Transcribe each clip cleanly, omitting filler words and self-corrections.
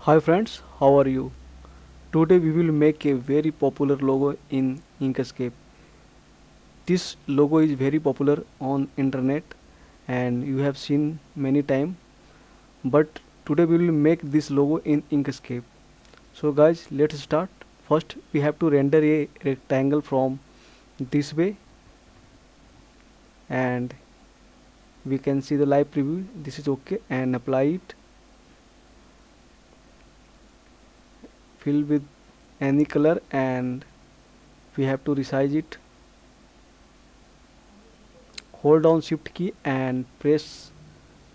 Hi friends, how are you? Today we will make a very popular logo in Inkscape. This logo is very popular on internet and you have seen many time, but today we will make this logo in Inkscape. So guys, let's start. First we have to render a rectangle from this way, and we can see the live preview. This is okay, and apply it. Fill with any color and we have to resize it. Hold down shift key and press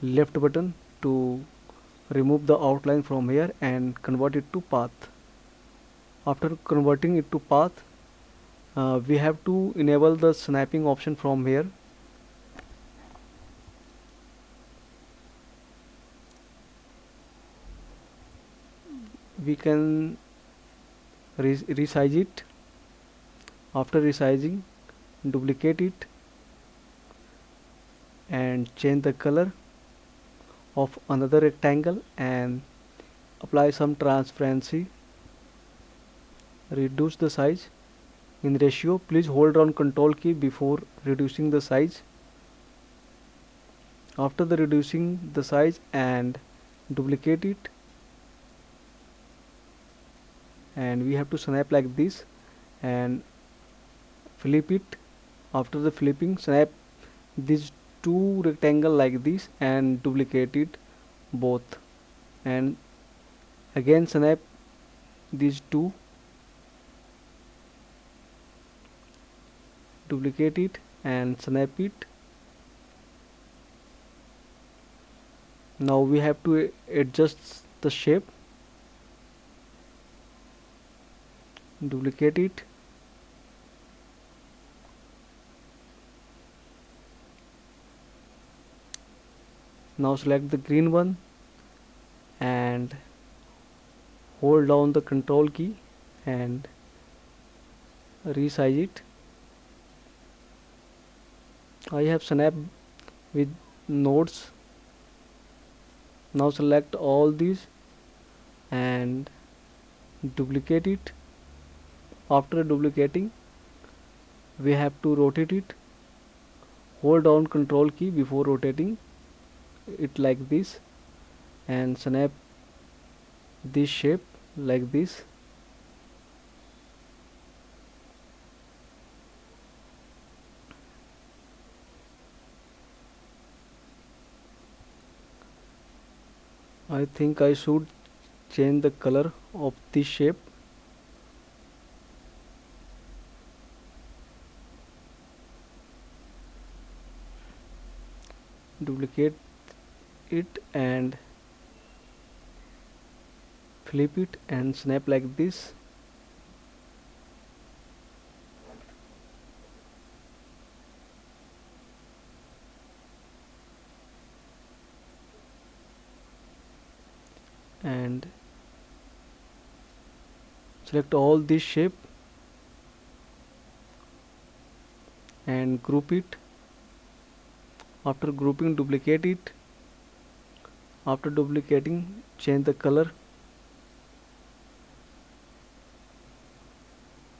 left button to remove the outline from here and convert it to path. After converting it to path, we have to enable the snapping option from here. We can resize it. After resizing, duplicate it and change the color of another rectangle and apply some transparency. Reduce the size in ratio. Please hold down control key before reducing the size. After the reducing the size and duplicate it, and we have to snap like this and flip it. After the flipping, snap these two rectangle like this and duplicate it both, and again snap these two, duplicate it and snap it. Now we have to adjust the shape. Duplicate it, now select the green one and hold down the control key and resize it. I have snapped with nodes. Now select all these and duplicate it. After duplicating, we have to rotate it. Hold down control key before rotating it like this and snap this shape like this. I think I should change the color of this shape. Duplicate it and flip it and snap like this. And select all this shape and group it. After grouping, duplicate it. After duplicating, change the color.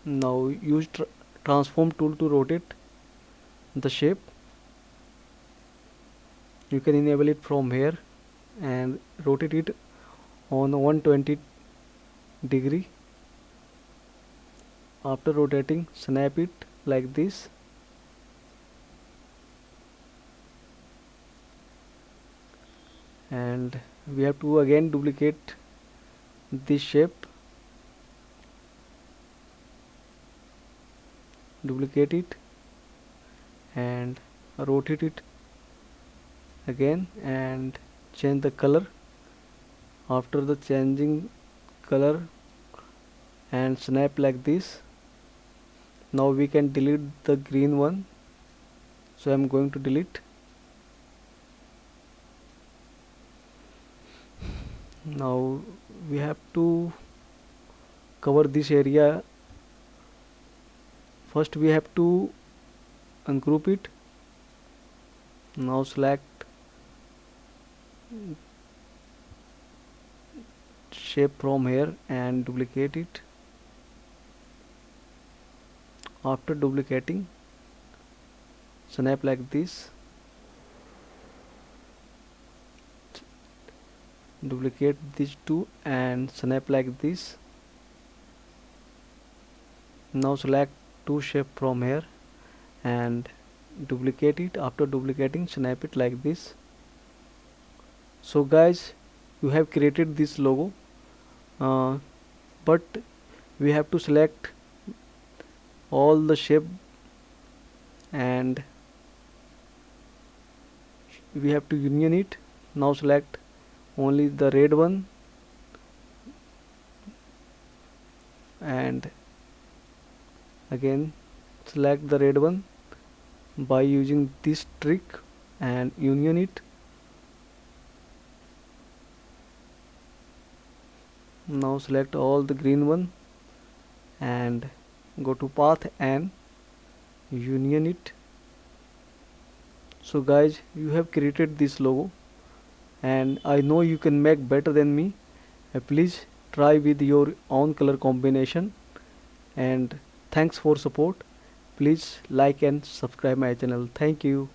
Now use transform tool to rotate the shape. You can enable it from here and rotate it on 120 degree. After rotating, snap it like this. And we have to again duplicate this shape. Duplicate it and rotate it again and change the color. After the changing color and snap like this. Now we can delete the green one, so I'm going to delete. Now we have to cover this area. First we have to ungroup it. Now select shape from here and duplicate it. After duplicating, snap like this, duplicate these two and snap like this. Now select two shape from here and duplicate it. After duplicating, snap it like this. So guys, you have created this logo, but we have to select all the shape and we have to union it. Now select only the red one and again select the red one by using this trick and union it. Now select all the green one and go to path and union it. So guys, you have created this logo and I know you can make better than me. Please try with your own color combination and thanks for support. Please like and subscribe my channel. Thank you.